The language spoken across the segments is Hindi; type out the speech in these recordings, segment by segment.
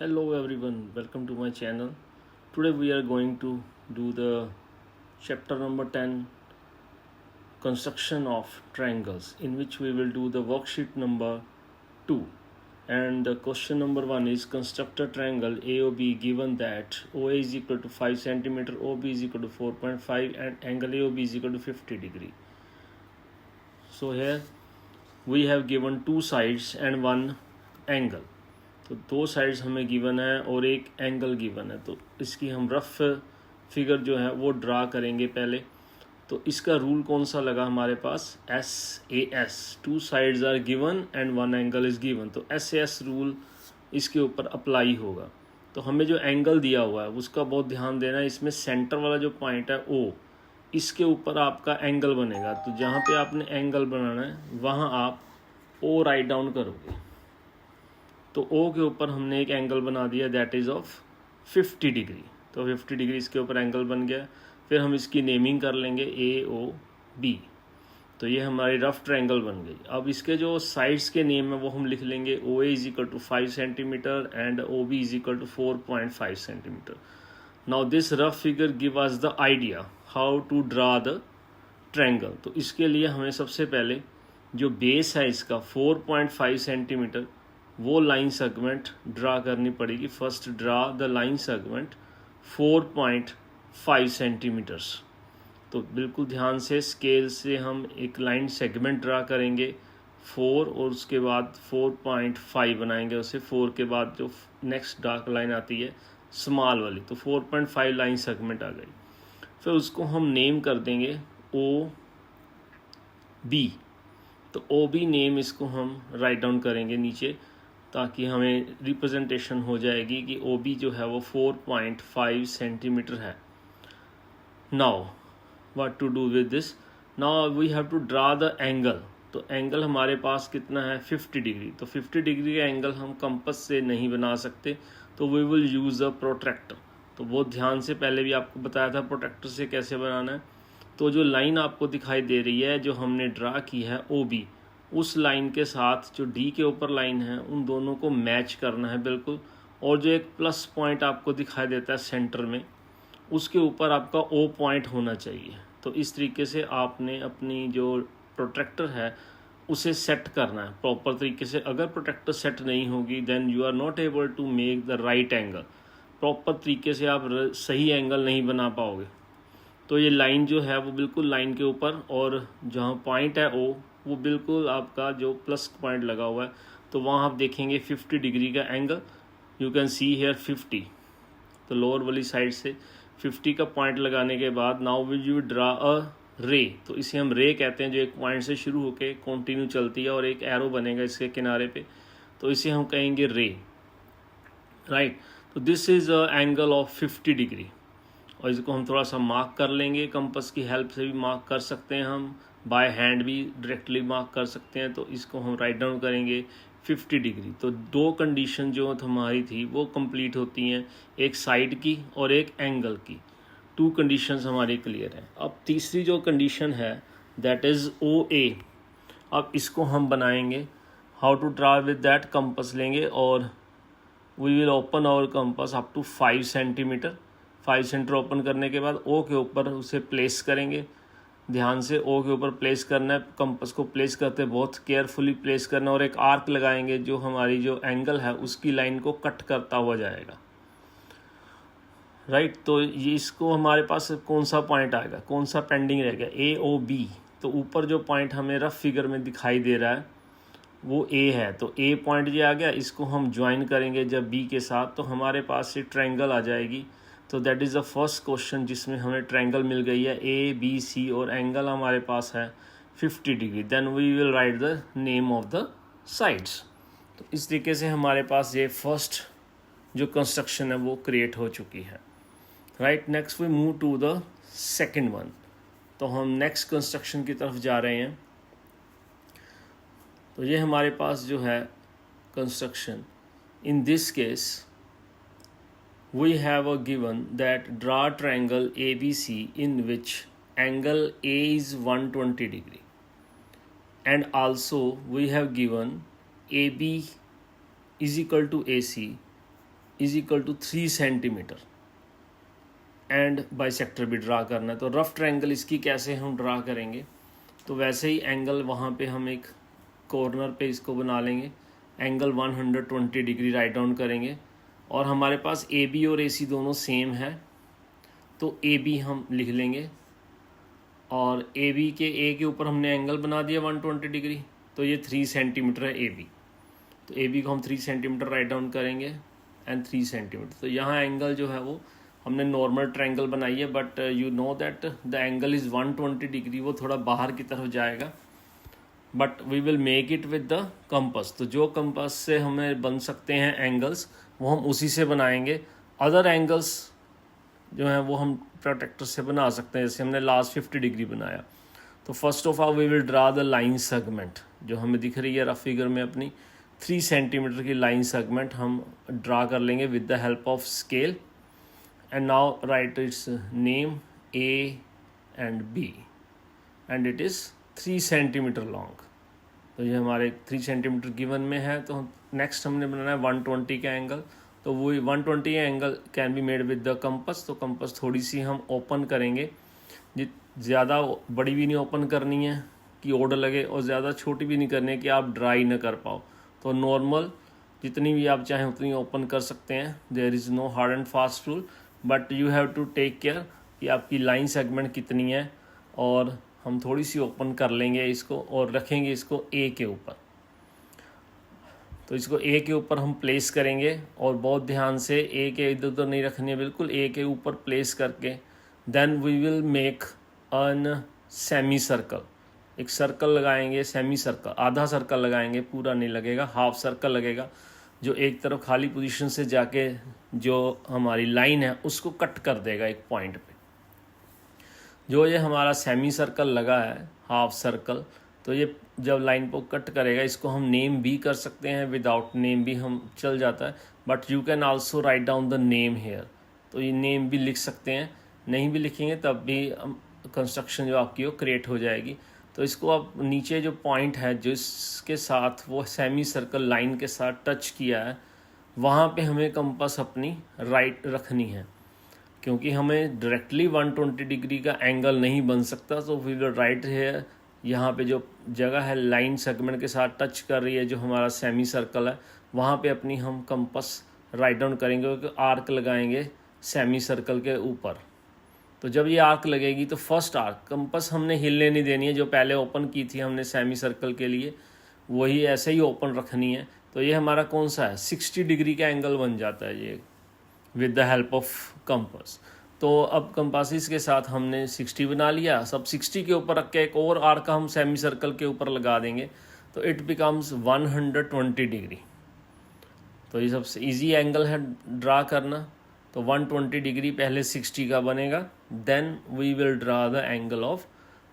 Hello everyone, welcome to my channel. Today we are going to do the chapter number 10, construction of triangles, in which we will do the worksheet number 2. And the question number 1 is construct a triangle AOB given that OA is equal to 5 centimeter, OB is equal to 4.5 and angle AOB is equal to 50 degree. So here we have given two sides and one angle. तो दो साइड्स हमें गिवन है और एक एंगल गिवन है, तो इसकी हम रफ फिगर जो है वो ड्रा करेंगे पहले। तो इसका रूल कौन सा लगा हमारे पास, SAS, two sides are given and one angle is given. तो SAS रूल इसके ऊपर अप्लाई होगा। तो हमें जो एंगल दिया हुआ है उसका बहुत ध्यान देना है। इसमें सेंटर वाला जो पॉइंट है O, इसके ऊपर आपका एंगल बनेगा। तो जहाँ पे आपने एंगल बनाना है वहाँ आप O राइट डाउन करोगे। तो O के ऊपर हमने एक एंगल बना दिया, दैट इज़ ऑफ 50 डिग्री। तो 50 डिग्री इसके ऊपर एंगल बन गया। फिर हम इसकी नेमिंग कर लेंगे AOB। तो ये हमारी रफ ट्रायंगल बन गई। अब इसके जो साइड्स के नेम है वो हम लिख लेंगे, OA is equal to 5 centimetre एंड OB is equal to 4.5 centimetre. Now this rough figure give us the idea how to draw the triangle. तो इसके लिए हमें सबसे पहले जो बेस है इसका 4.5 सेंटीमीटर, वो लाइन सेगमेंट ड्रा करनी पड़ेगी। First draw the line segment 4.5 centimetres. तो बिल्कुल ध्यान से स्केल से हम एक लाइन सेगमेंट ड्रा करेंगे 4 और उसके बाद 4.5 बनाएंगे उसे। 4 के बाद जो नेक्स्ट डार्क लाइन आती है स्मॉल वाली, तो 4.5 लाइन सेगमेंट आ गई। फिर उसको हम नेम कर देंगे OB। तो OB नेम इसको हम राइट डाउन करेंगे नीचे, ताकि हमें रिप्रेजेंटेशन हो जाएगी कि OB जो है वो 4.5 सेंटीमीटर है। Now what to do with this, now we have to draw the angle. तो एंगल हमारे पास कितना है, 50 डिग्री। तो 50 डिग्री का एंगल हम कंपास से नहीं बना सकते, तो we will use a protractor. तो बहुत ध्यान से, पहले भी आपको बताया था प्रोट्रैक्टर से कैसे बनाना है। तो जो लाइन आपको दिखाई दे रही है जो हमने ड्रा की है OB, उस लाइन के साथ जो D के ऊपर लाइन है उन दोनों को मैच करना है बिल्कुल। और जो एक प्लस पॉइंट आपको दिखाई देता है सेंटर में, उसके ऊपर आपका O पॉइंट होना चाहिए। तो इस तरीके से आपने अपनी जो प्रोट्रैक्टर है उसे सेट करना है प्रॉपर तरीके से। अगर प्रोट्रैक्टर सेट नहीं होगी then you are not able to make the right angle. Proper तरीके से आप सही एंगल नहीं बना पाओगे। तो ये लाइन जो है वो बिल्कुल लाइन के ऊपर, और जहाँ पॉइंट है O वो बिल्कुल आपका जो प्लस पॉइंट लगा हुआ है, तो वहाँ आप देखेंगे 50 डिग्री का angle. You can see here 50। तो लोअर वाली साइड से 50 का पॉइंट लगाने के बाद now will you draw a रे। तो इसे हम रे कहते हैं, जो एक पॉइंट से शुरू होकर कंटिन्यू चलती है और एक एरो बनेगा इसके किनारे पे, तो इसे हम कहेंगे रे, राइट। तो this is a angle of 50 degree. और इसको हम थोड़ा सा मार्क कर लेंगे, कंपास की हेल्प से भी मार्क कर सकते हैं, हम बाय हैंड भी डायरेक्टली मार्क कर सकते हैं। तो इसको हम राइट डाउन करेंगे 50 डिग्री। तो दो कंडीशन जो हमारी थी वो कंप्लीट होती हैं, एक साइड की और एक एंगल की। टू कंडीशंस हमारी क्लियर हैं। अब तीसरी जो कंडीशन है दैट इज़ OA। अब इसको हम बनाएंगे, how to draw with that, compass लेंगे और we will open our compass up to 5 centimetre. 5 centimetre open करने के बाद O के ऊपर उसे प्लेस करेंगे। ध्यान से O के ऊपर प्लेस करना है, कंपास को प्लेस करते बहुत केयरफुली प्लेस करना है, और एक आर्क लगाएंगे जो हमारी जो एंगल है उसकी लाइन को कट करता हुआ जाएगा, राइट। तो ये इसको हमारे पास कौन सा पॉइंट आएगा, कौन सा पेंडिंग रहेगा, AOB। तो ऊपर जो पॉइंट हमें रफ फिगर में दिखाई दे रहा है वो A है। तो A पॉइंट जो आ गया, इसको हम ज्वाइन करेंगे जब B के साथ, तो हमारे पास ये ट्रायंगल आ जाएगी। तो that is the first question जिसमें हमें ट्रायंगल मिल गई है ABC, और एंगल हमारे पास है 50 degree. Then we will write the name of the sides. तो इस तरीके से हमारे पास ये फर्स्ट जो कंस्ट्रक्शन है वो क्रिएट हो चुकी है, right. Next we move to the second one. तो हम नेक्स्ट कंस्ट्रक्शन की तरफ जा रहे हैं। तो ये हमारे पास जो है construction, in this case we have a given that draw triangle ABC in which angle A is 120 degree, and also we have given AB is equal to AC is equal to 3 centimetre and bisector भी ड्रा करना है। तो रफ ट्रायंगल इसकी कैसे हम ड्रा करेंगे, तो वैसे ही एंगल वहाँ पे हम एक कॉर्नर पे इसको बना लेंगे, एंगल 120 डिग्री राइट डाउन करेंगे और हमारे पास ए बी और ए सी दोनों सेम है तो ए बी हम लिख लेंगे और ए बी के ए के ऊपर हमने एंगल बना दिया 120 डिग्री, तो ये 3 सेंटीमीटर है ए बी। तो ए बी को हम 3 सेंटीमीटर राइट डाउन करेंगे एंड 3 सेंटीमीटर। तो यहाँ एंगल जो है वो हमने नॉर्मल ट्रायंगल बनाई है, but you know that the angle is 120 degree, वो थोड़ा बाहर की तरफ जाएगा, but we will make it with the compass. तो जो कंपास से हमें बन सकते हैं एंगल्स वो हम उसी से बनाएंगे। अदर एंगल्स जो हैं वो हम प्रोटेक्टर से बना सकते हैं, जैसे हमने लास्ट 50 डिग्री बनाया। तो first of all we will draw the line segment, जो हमें दिख रही है रफ फिगर में अपनी 3 सेंटीमीटर की लाइन सेगमेंट हम ड्रा कर लेंगे with the help of scale. And now write its name A and B and it is 3 centimetre long. तो ये हमारे 3 सेंटीमीटर गिवन में है। तो नेक्स्ट हमने बनाना है 120 का एंगल, तो वो 120 angle can be made with the compass. तो कंपास थोड़ी सी हम ओपन करेंगे, ज़्यादा बड़ी भी नहीं ओपन करनी है कि ओड लगे और ज़्यादा छोटी भी नहीं करनी है कि आप ड्राई ना कर पाओ। तो नॉर्मल जितनी भी आप चाहें उतनी ओपन कर सकते हैं, there is no hard and fast rule, but you have to take care कि आपकी लाइन सेगमेंट कितनी है। और हम थोड़ी सी ओपन कर लेंगे इसको और रखेंगे इसको ए के ऊपर। तो इसको ए के ऊपर हम प्लेस करेंगे और बहुत ध्यान से ए के इधर उधर नहीं रखनी है, बिल्कुल ए के ऊपर प्लेस करके then we will make an semi circle. एक सर्कल लगाएंगे, सेमी सर्कल, आधा सर्कल लगाएंगे, पूरा नहीं लगेगा, हाफ सर्कल लगेगा, जो एक तरफ खाली पोजीशन से जाके जो हमारी लाइन है उसको कट कर देगा एक पॉइंट पे। जो ये हमारा सेमी सर्कल लगा है, हाफ सर्कल, तो ये जब लाइन को कट करेगा इसको हम नेम भी कर सकते हैं, विदाउट नेम भी हम चल जाता है, but you can also write down the name here. तो ये नेम भी लिख सकते हैं, नहीं भी लिखेंगे तब भी कंस्ट्रक्शन जो आपकी वो क्रिएट हो जाएगी। तो इसको आप नीचे जो पॉइंट है जिसके साथ वो सेमी सर्कल लाइन के साथ टच किया है वहाँ पे हमें कंपास अपनी राइट रखनी है, क्योंकि हमें डायरेक्टली 120 डिग्री का एंगल नहीं बन सकता। तो वी विल राइट है यहाँ पे जो जगह है लाइन सेगमेंट के साथ टच कर रही है जो हमारा सेमी सर्कल है, वहाँ पे अपनी हम कंपास राइट डाउन करेंगे, क्योंकि आर्क लगाएंगे सेमी सर्कल के ऊपर। तो जब ये आर्क लगेगी तो फर्स्ट आर्क कंपास हमने हिलने नहीं देनी है, जो पहले ओपन की थी हमने सेमी सर्कल के लिए वही ऐसे ही ओपन रखनी है। तो ये हमारा कौन सा है, 60 डिग्री का एंगल बन जाता है ये with the help of compass. तो अब कंपासिस के साथ हमने 60 बना लिया, सब 60 के ऊपर रख के एक और आर्क हम सेमी सर्कल के ऊपर लगा देंगे, तो इट बिकम्स 120 डिग्री। तो ये सबसे इजी एंगल है ड्रा करना। तो 120 डिग्री पहले 60 का बनेगा, then we will draw the angle of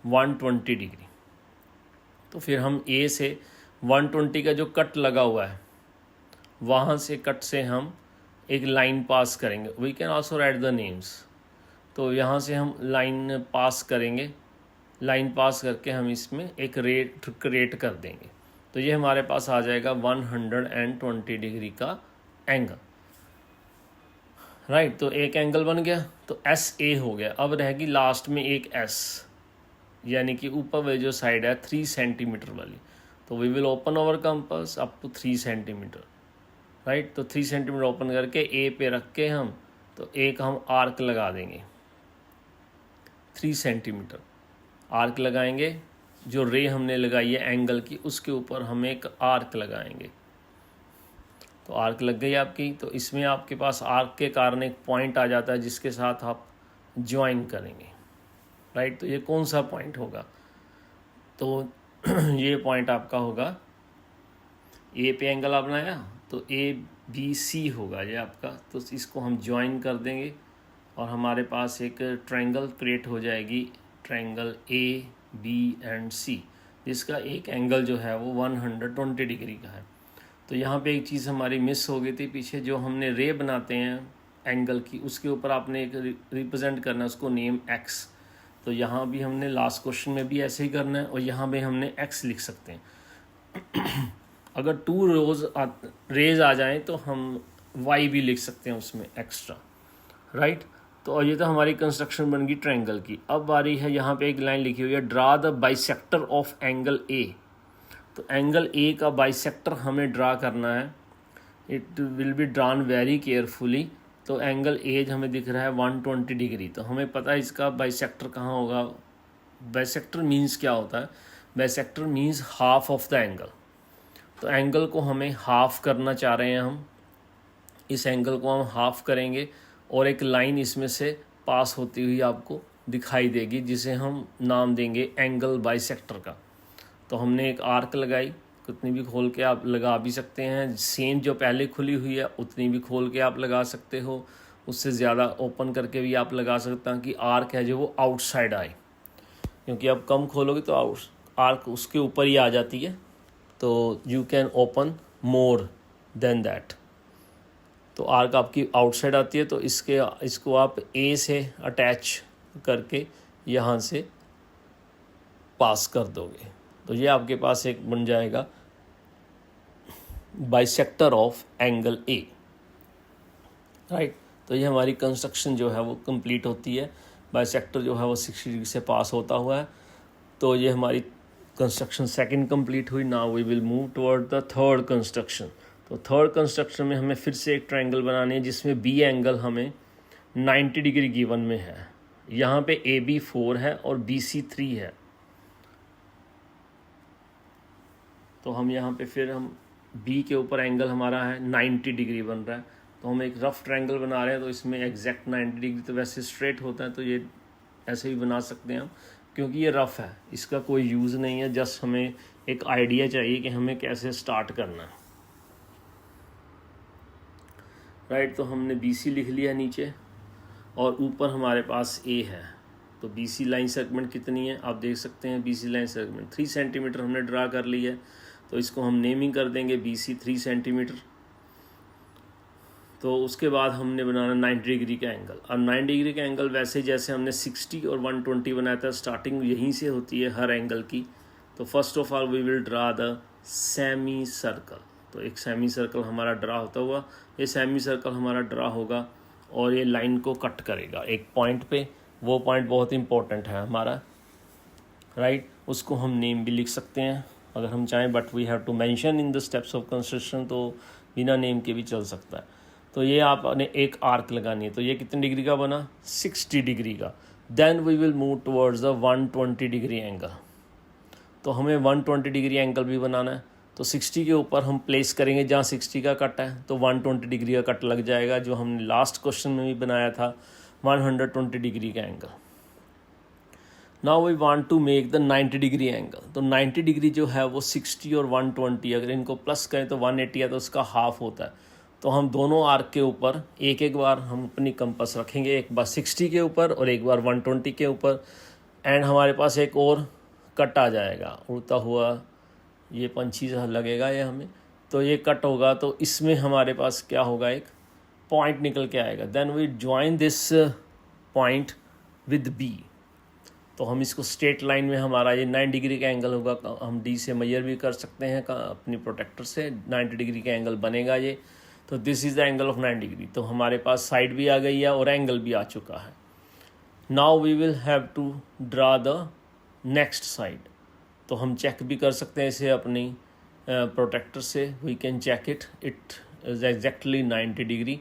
120 degree. तो फिर हम ए से 120 का जो कट लगा हुआ है वहाँ से कट से हम एक लाइन पास करेंगे। We can also write the names. तो यहाँ से हम लाइन पास करेंगे, लाइन पास करके हम इसमें एक रेट क्रिएट कर देंगे। तो ये हमारे पास आ जाएगा 120 डिग्री का एंगल, राइट। तो एक एंगल बन गया, तो एस ए हो गया। अब रहेगी लास्ट में एक एस, यानी कि ऊपर वाली जो साइड है 3 सेंटीमीटर वाली। तो we will open our compass up to 3 centimetre, right. तो 3 सेंटीमीटर ओपन करके ए पे रख के हम तो एक हम आर्क लगा देंगे, 3 सेंटीमीटर आर्क लगाएंगे। जो रे हमने लगाई है एंगल की उसके ऊपर हम एक आर्क लगाएंगे। तो आर्क लग गई आपकी। तो इसमें आपके पास आर्क के कारण एक पॉइंट आ जाता है जिसके साथ आप ज्वाइन करेंगे, राइट। तो ये कौन सा पॉइंट होगा, तो ये पॉइंट आपका होगा ए पे एंगल आप बनाया तो ए बी सी होगा ये आपका। तो इसको हम ज्वाइन कर देंगे और हमारे पास एक ट्रायंगल क्रिएट हो जाएगी, ट्रायंगल ए बी एंड सी, जिसका एक एंगल जो है वो 120 डिग्री का है। तो यहाँ पे एक चीज़ हमारी मिस हो गई थी पीछे, जो हमने रे बनाते हैं एंगल की उसके ऊपर आपने एक रिप्रेजेंट करना है उसको नेम एक्स। तो यहाँ भी हमने लास्ट क्वेश्चन में भी ऐसे ही करना है और यहाँ भी हमने एक्स लिख सकते हैं। अगर 2 रेज आ जाएं तो हम वाई भी लिख सकते हैं उसमें एक्स्ट्रा, राइट। तो और ये तो हमारी कंस्ट्रक्शन बन गई ट्रायंगल की। अब बारी है यहाँ पे एक लाइन लिखी हुई है, draw the bisector of angle A. तो एंगल ए का बाइसेक्टर हमें ड्रा करना है, it will be drawn very carefully. तो एंगल ए हमें दिख रहा है 120 डिग्री, तो हमें पता है इसका बाइसेक्टर कहाँ होगा। बाइसेक्टर मीन्स क्या होता है, bisector means half of the angle. तो एंगल को हमें हाफ करना चाह रहे हैं हम, इस एंगल को हम हाफ करेंगे और एक लाइन इसमें से पास होती हुई आपको दिखाई देगी जिसे हम नाम देंगे एंगल बाइसेक्टर का। तो हमने एक आर्क लगाई, कितनी भी खोल के आप लगा भी सकते हैं, सेम जो पहले खुली हुई है उतनी भी खोल के आप लगा सकते हो, उससे ज़्यादा ओपन करके भी आप लगा सकते हैं कि आर्क है जो वो आउटसाइड आए, क्योंकि आप कम खोलोगे तो आर्क उसके ऊपर ही आ जाती है। तो you can open more than that. तो आर्क आपकी आउटसाइड आती है, तो इसको आप ए से अटैच करके यहाँ से पास कर दोगे, तो ये आपके पास एक बन जाएगा bisector of angle A, right. तो ये हमारी कंस्ट्रक्शन जो है वो कंप्लीट होती है, बाइसेक्टर जो है वो 60 डिग्री से पास होता हुआ है। तो ये हमारी कंस्ट्रक्शन सेकंड कंप्लीट हुई। Now we will move toward the third construction. तो थर्ड कंस्ट्रक्शन में हमें फिर से एक ट्रायंगल बनानी है जिसमें बी एंगल हमें 90 डिग्री गिवन में है। यहाँ पे ए बी 4 है और बी सी 3 है। तो हम यहाँ पे फिर हम बी के ऊपर एंगल हमारा है 90 डिग्री बन रहा है, तो हम एक रफ ट्रायंगल बना रहे हैं। तो इसमें एग्जैक्ट 90 डिग्री तो वैसे स्ट्रेट होता है, तो ये ऐसे ही बना सकते हैं हम, क्योंकि ये रफ है, इसका कोई यूज़ नहीं है, जस्ट हमें एक आइडिया चाहिए कि हमें कैसे स्टार्ट करना है, राइट। तो हमने बी सी लिख लिया नीचे और ऊपर हमारे पास ए है। तो बी सी लाइन सेगमेंट कितनी है आप देख सकते हैं, B C line segment 3 centimetre हमने ड्रा कर ली है। तो इसको हम नेमिंग कर देंगे बी सी 3 सेंटीमीटर। तो उसके बाद हमने बनाना 90 डिग्री का एंगल। अब 90 डिग्री का एंगल वैसे जैसे हमने 60 और 120 बनाया था, स्टार्टिंग यहीं से होती है हर एंगल की। तो first of all we will draw the semi circle. तो एक सेमी सर्कल हमारा ड्रा होता हुआ, ये सेमी सर्कल हमारा ड्रा होगा और ये लाइन को कट करेगा एक पॉइंट पे। वो पॉइंट बहुत इंपॉर्टेंट है हमारा, राइट। उसको हम नेम भी लिख सकते हैं अगर हम चाहें, but we have to mention in the steps of construction, तो बिना नेम के भी चल सकता है। तो ये आपने एक आर्क लगानी है। तो ये कितने डिग्री का बना, 60 डिग्री का। Then we will move towards the 120 degree angle. तो हमें 120 डिग्री एंगल भी बनाना है। तो 60 के ऊपर हम प्लेस करेंगे जहाँ 60 का कट है, तो 120 डिग्री का कट लग जाएगा, जो हमने लास्ट क्वेश्चन में भी बनाया था 120 डिग्री का angle. Now we want to make the 90 degree angle. तो 90 डिग्री जो है वो 60 और 120, अगर इनको प्लस करें तो 180 है, तो उसका हाफ होता है। तो हम दोनों आर्क के ऊपर एक बार हम अपनी कंपास रखेंगे, एक बार 60 के ऊपर और एक बार 120 के ऊपर, एंड हमारे पास एक और कट आ जाएगा उड़ता हुआ, ये पंछी सा लगेगा ये हमें। तो ये कट होगा, तो इसमें हमारे पास क्या होगा, एक पॉइंट निकल के आएगा। Then we join this point with B. तो हम इसको स्ट्रेट लाइन में हमारा ये 90 डिग्री का एंगल होगा, हम डी से मेजर भी कर सकते हैं अपनी प्रोटेक्टर से, 90 डिग्री का एंगल बनेगा ये। तो this is the angle of 90 degree. तो हमारे पास साइड भी आ गई है और एंगल भी आ चुका है। Now we will have to draw the next side. तो हम चेक भी कर सकते हैं इसे अपनी प्रोटेक्टर से, we can check it is exactly 90 degree.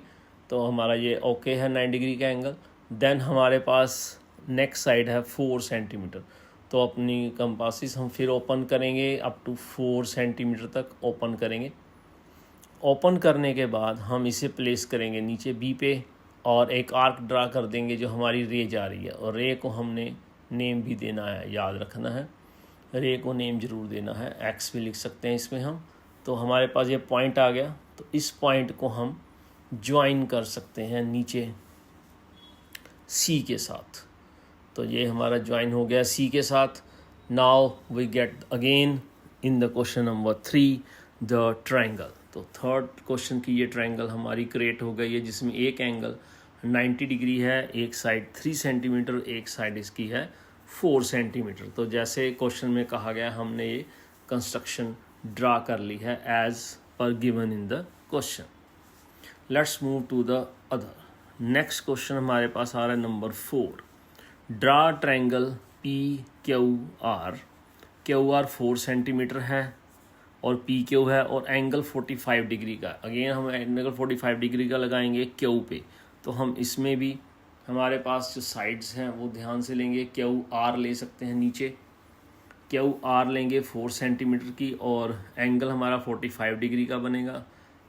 तो हमारा ये ओके है 90 डिग्री का एंगल। देन हमारे पास नेक्स्ट साइड है 4 सेंटीमीटर। तो अपनी कंपासिस हम फिर ओपन करेंगे, अप टू 4 सेंटीमीटर तक ओपन करेंगे। ओपन करने के बाद हम इसे प्लेस करेंगे नीचे बी पे और एक आर्क ड्रा कर देंगे जो हमारी रे जा रही है, और रे को हमने नेम भी देना है, याद रखना है, रे को नेम ज़रूर देना है, एक्स भी लिख सकते हैं इसमें हम। तो हमारे पास ये पॉइंट आ गया, तो इस पॉइंट को हम ज्वाइन कर सकते हैं नीचे सी के साथ। तो ये हमारा ज्वाइन हो गया सी के साथ। Now we get again in the question number 3 the triangle. तो थर्ड क्वेश्चन की ये ट्रायंगल हमारी क्रिएट हो गई है, जिसमें एक एंगल 90 डिग्री है, एक साइड 3 सेंटीमीटर, एक साइड इसकी है 4 सेंटीमीटर। तो जैसे क्वेश्चन में कहा गया, हमने ये कंस्ट्रक्शन ड्रा कर ली है एज पर given in the question. Let's move to the other. Next question हमारे पास आ रहा है number 4। Draw triangle P Q R. Q R 4 centimetre है और पी क्यू है और एंगल 45 डिग्री का। अगेन हम एंगल 45 डिग्री का लगाएंगे क्यू पे। तो हम इसमें भी हमारे पास जो साइड्स हैं वो ध्यान से लेंगे। क्यू आर ले सकते हैं नीचे, क्यू आर लेंगे 4 सेंटीमीटर की और एंगल हमारा 45 डिग्री का बनेगा।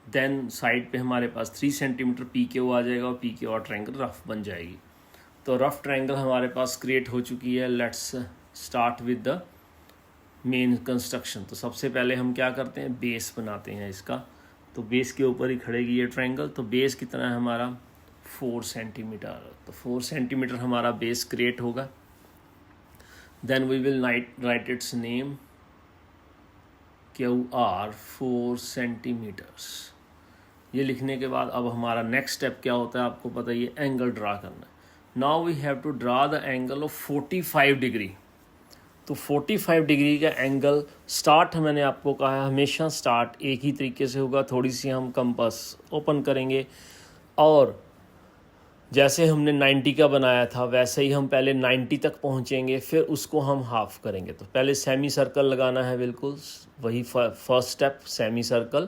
देन साइड पे हमारे पास 3 सेंटीमीटर पी क्यू आ जाएगा और P Q are triangle rough बन जाएगी। तो रफ ट्रायंगल हमारे पास क्रिएट हो चुकी है। Let's start with the main construction. तो सबसे पहले हम क्या करते हैं, बेस बनाते हैं इसका। तो बेस के ऊपर ही खड़ेगी ये ट्रायंगल। तो बेस कितना है हमारा 4 सेंटीमीटर। तो 4 सेंटीमीटर हमारा बेस क्रिएट होगा। Then we will write its name Q R 4 centimetres. ये लिखने के बाद अब हमारा नेक्स्ट स्टेप क्या होता है आपको पता ही है, एंगल ड्रा करना है। Now we have to draw the angle of 45 degree. तो 45 डिग्री का एंगल स्टार्ट मैंने आपको कहा है हमेशा स्टार्ट एक ही तरीके से होगा। थोड़ी सी हम कंपास ओपन करेंगे और जैसे हमने 90 का बनाया था वैसे ही हम पहले 90 तक पहुंचेंगे, फिर उसको हम हाफ करेंगे। तो पहले सेमी सर्कल लगाना है, बिल्कुल वही first step semi circle.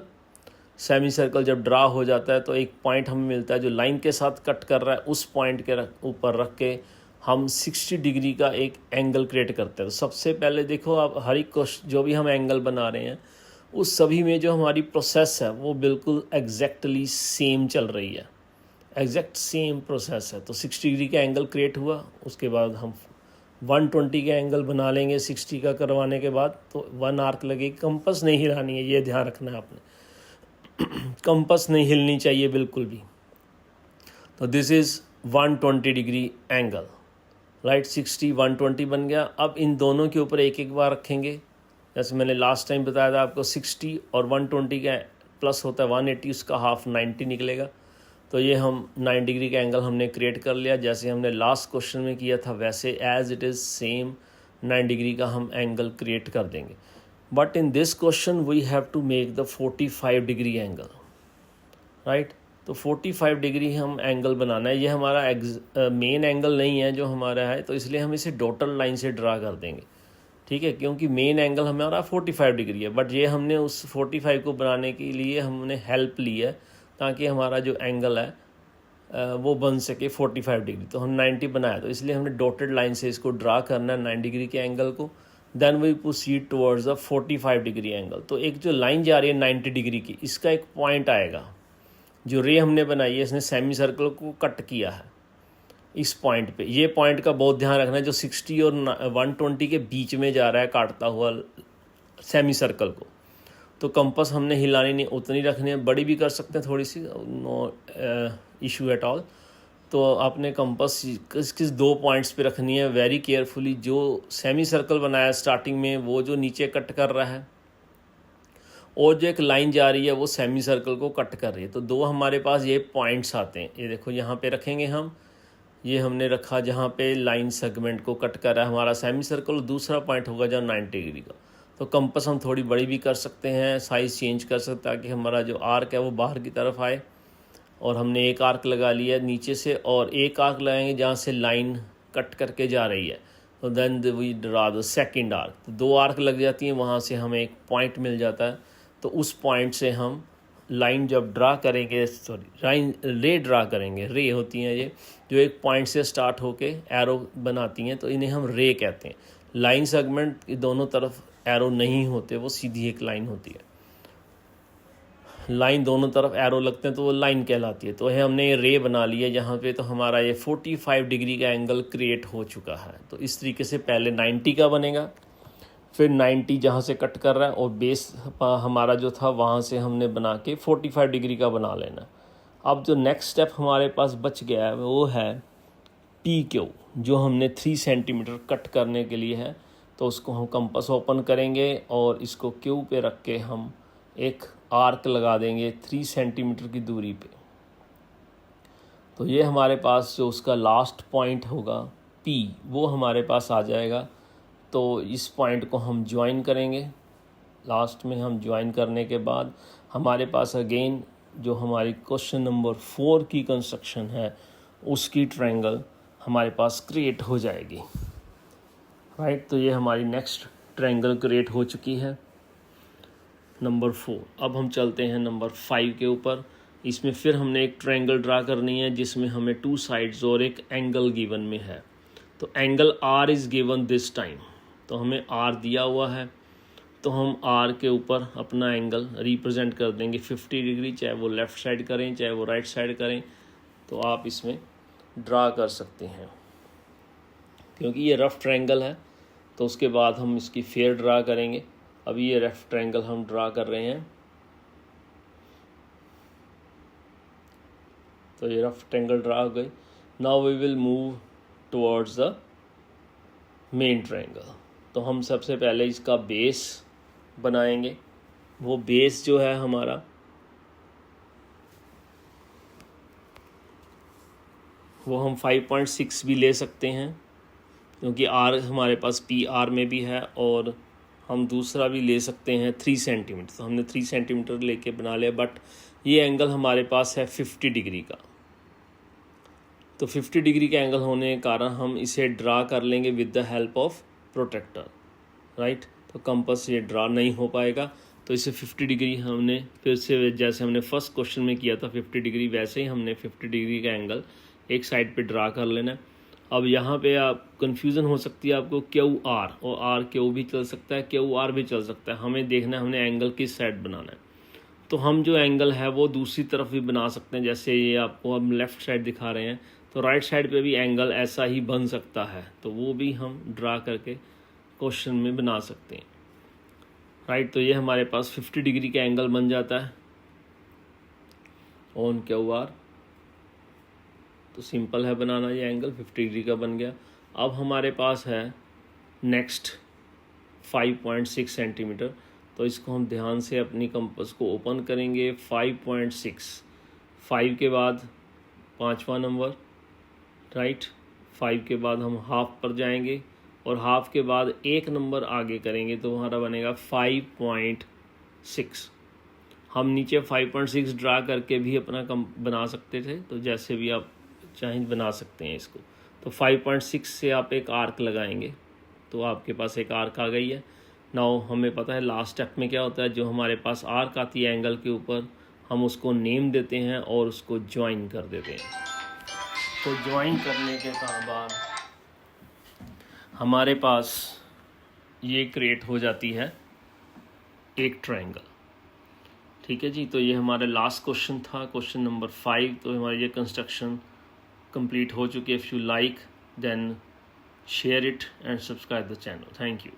Semi circle जब ड्रा हो जाता है तो एक पॉइंट हमें मिलता है जो लाइन के साथ कट कर रहा है, उस पॉइंट के ऊपर रख के हम 60 डिग्री का एक एंगल क्रिएट करते हैं। तो सबसे पहले देखो आप हर एक जो भी हम एंगल बना रहे हैं उस सभी में जो हमारी प्रोसेस है वो बिल्कुल एग्जैक्टली सेम चल रही है, एग्जैक्ट सेम प्रोसेस है। तो 60 डिग्री का एंगल क्रिएट हुआ, उसके बाद हम 120 का एंगल बना लेंगे 60 का करवाने के बाद। तो 1 आर्क लगेगी, कंपास नहीं हिलानी है, ये ध्यान रखना है आपने कंपास नहीं हिलनी चाहिए बिल्कुल भी। तो this is 120 degree angle, right. 60 120 बन गया। अब इन दोनों के ऊपर एक एक बार रखेंगे। जैसे मैंने लास्ट टाइम बताया था आपको 60 और 120 का प्लस होता है 180, उसका हाफ 90 निकलेगा। तो ये हम 90 डिग्री का एंगल हमने क्रिएट कर लिया। जैसे हमने लास्ट क्वेश्चन में किया था वैसे as it is same 9 degree का हम एंगल क्रिएट कर देंगे। But in this question we have to make the 45 degree angle, right. तो 45 डिग्री हम एंगल बनाना है। ये हमारा मेन एंगल नहीं है जो हमारा है, तो इसलिए हम इसे डॉटल लाइन से ड्रा कर देंगे, ठीक है। क्योंकि मेन एंगल हमारा 45 डिग्री है, बट ये हमने उस 45 को बनाने के लिए हमने हेल्प ली है ताकि हमारा जो एंगल है वो बन सके 45 डिग्री। तो हम 90 बनाया, तो इसलिए हमने डॉटेड लाइन से इसको ड्रा करना है 90 डिग्री के एंगल को। Then we proceed towards the 45 degree angle. तो एक जो लाइन जा रही है 90 डिग्री की, इसका एक पॉइंट आएगा। जो रे हमने बनाई है इसने सेमी सर्कल को कट किया है इस पॉइंट पे। ये पॉइंट का बहुत ध्यान रखना है, जो 60 और 120 के बीच में जा रहा है काटता हुआ सेमी सर्कल को। तो कंपास हमने हिलानी नहीं, उतनी रखनी है, बड़ी भी कर सकते हैं थोड़ी सी, नो इशू एट ऑल। तो आपने कंपास किस 2 पॉइंट्स पे रखनी है वेरी केयरफुली। जो सेमी सर्कल बनाया स्टार्टिंग में वो जो नीचे कट कर रहा है, और जो एक लाइन जा रही है वो सेमी सर्कल को कट कर रही है। तो 2 हमारे पास ये पॉइंट्स आते हैं। ये देखो यहाँ पे रखेंगे हम, ये हमने रखा जहाँ पे लाइन सेगमेंट को कट कर रहा है हमारा सेमी सर्कल, और दूसरा पॉइंट होगा जहाँ 90 डिग्री का। तो कंपास हम थोड़ी बड़ी भी कर सकते हैं, साइज़ चेंज कर सकते हैं ताकि हमारा जो आर्क है वो बाहर की तरफ आए। और हमने एक आर्क लगा लिया नीचे से, और एक आर्क लगाएंगे जहाँ से लाइन कट करके जा रही है। तो then we draw the second arc. तो 2 आर्क लग जाती हैं, वहाँ से हमें एक पॉइंट मिल जाता है। तो उस पॉइंट से हम लाइन जब ड्रा करेंगे, लाइन रे ड्रा करेंगे, रे होती हैं ये जो एक पॉइंट से स्टार्ट होके एरो बनाती हैं, तो इन्हें हम रे कहते हैं। लाइन सेगमेंट की दोनों तरफ एरो नहीं होते, वो सीधी एक लाइन होती है। लाइन दोनों तरफ एरो लगते हैं तो वो लाइन कहलाती है। तो हमने ये रे बना लिया यहाँ पे। तो हमारा ये 45 डिग्री का एंगल क्रिएट हो चुका है। तो इस तरीके से पहले 90 का बनेगा, फिर 90 जहाँ से कट कर रहा है, और बेस हमारा जो था वहाँ से हमने बना के 45 डिग्री का बना लेना। अब जो नेक्स्ट स्टेप हमारे पास बच गया है वो है पी क्यू, जो हमने 3 सेंटीमीटर कट करने के लिए है। तो उसको हम कंपास ओपन करेंगे और इसको क्यू पे रख के हम एक आर्क लगा देंगे 3 सेंटीमीटर की दूरी पे। तो ये हमारे पास जो उसका लास्ट पॉइंट होगा पी, वो हमारे पास आ जाएगा। तो इस पॉइंट को हम ज्वाइन करेंगे। लास्ट में हम ज्वाइन करने के बाद हमारे पास अगेन जो हमारी क्वेश्चन नंबर 4 की कंस्ट्रक्शन है उसकी ट्रायंगल हमारे पास क्रिएट हो जाएगी, राइट। तो ये हमारी नेक्स्ट ट्रायंगल क्रिएट हो चुकी है नंबर 4। अब हम चलते हैं नंबर 5 के ऊपर। इसमें फिर हमने एक ट्रायंगल ड्रा करनी है जिसमें हमें 2 साइड्स और एक एंगल गिवन में है। तो angle R is given this time, तो हमें आर दिया हुआ है, तो हम आर के ऊपर अपना एंगल रिप्रेजेंट कर देंगे 50 डिग्री, चाहे वो लेफ़्ट साइड करें चाहे वो राइट साइड करें, तो आप इसमें ड्रा कर सकते हैं। क्योंकि ये रफ़ ट्रायंगल है तो उसके बाद हम इसकी फेयर ड्रा करेंगे। अभी ये रफ़ ट्रायंगल हम ड्रा कर रहे हैं, तो ये रफ़ ट्रायंगल ड्रा हो गई। Now we will move towards the main triangle. तो हम सबसे पहले इसका बेस बनाएंगे। वो बेस जो है हमारा वो हम 5.6 भी ले सकते हैं, क्योंकि आर हमारे पास पी आर में भी है, और हम दूसरा भी ले सकते हैं 3 सेंटीमीटर। तो हमने 3 सेंटीमीटर लेके बना लिया, बट ये एंगल हमारे पास है 50 डिग्री का। तो 50 डिग्री का एंगल होने के कारण हम इसे ड्रा कर लेंगे with the help of protector, right. तो कंपास ये ड्रा नहीं हो पाएगा, तो इसे 50 डिग्री हमने फिर से जैसे हमने फर्स्ट क्वेश्चन में किया था 50 डिग्री, वैसे ही हमने 50 डिग्री का एंगल एक साइड पे ड्रा कर लेना है। अब यहाँ पे आप कन्फ्यूज़न हो सकती है आपको क्यू आर, और आर क्यू भी चल सकता है, क्यू आर भी चल सकता है। हमें देखना है हमने एंगल किस साइड बनाना है। तो हम जो एंगल है वो दूसरी तरफ भी बना सकते हैं, जैसे ये आपको हम लेफ़्ट साइड दिखा रहे हैं, तो राइट साइड पे भी एंगल ऐसा ही बन सकता है, तो वो भी हम ड्रा करके क्वेश्चन में बना सकते हैं, राइट। तो ये हमारे पास 50 डिग्री का एंगल बन जाता है ऑन क्यू आर। तो सिंपल है बनाना, ये एंगल 50 डिग्री का बन गया। अब हमारे पास है नेक्स्ट 5.6 सेंटीमीटर। तो इसको हम ध्यान से अपनी कंपास को ओपन करेंगे। 5.6, 5 के बाद 5वां नंबर, राइट। 5 के बाद हम हाफ पर जाएंगे और हाफ के बाद एक नंबर आगे करेंगे, तो हमारा बनेगा 5.6। हम नीचे 5.6 ड्रा करके भी अपना कम बना सकते थे, तो जैसे भी आप चाहें बना सकते हैं इसको। तो 5.6 से आप एक आर्क लगाएंगे, तो आपके पास एक आर्क आ गई है। नाउ हमें पता है लास्ट स्टेप में क्या होता है, जो हमारे पास आर्क आती है एंगल के ऊपर, हम उसको नेम देते हैं और उसको ज्वाइन कर देते हैं। तो ज्वाइन करने के बाद हमारे पास ये क्रिएट हो जाती है एक ट्रायंगल, ठीक है जी। तो ये हमारा लास्ट क्वेश्चन था, क्वेश्चन नंबर 5। तो हमारी ये कंस्ट्रक्शन कंप्लीट हो चुकी है। If you like then share it and subscribe the channel. Thank you.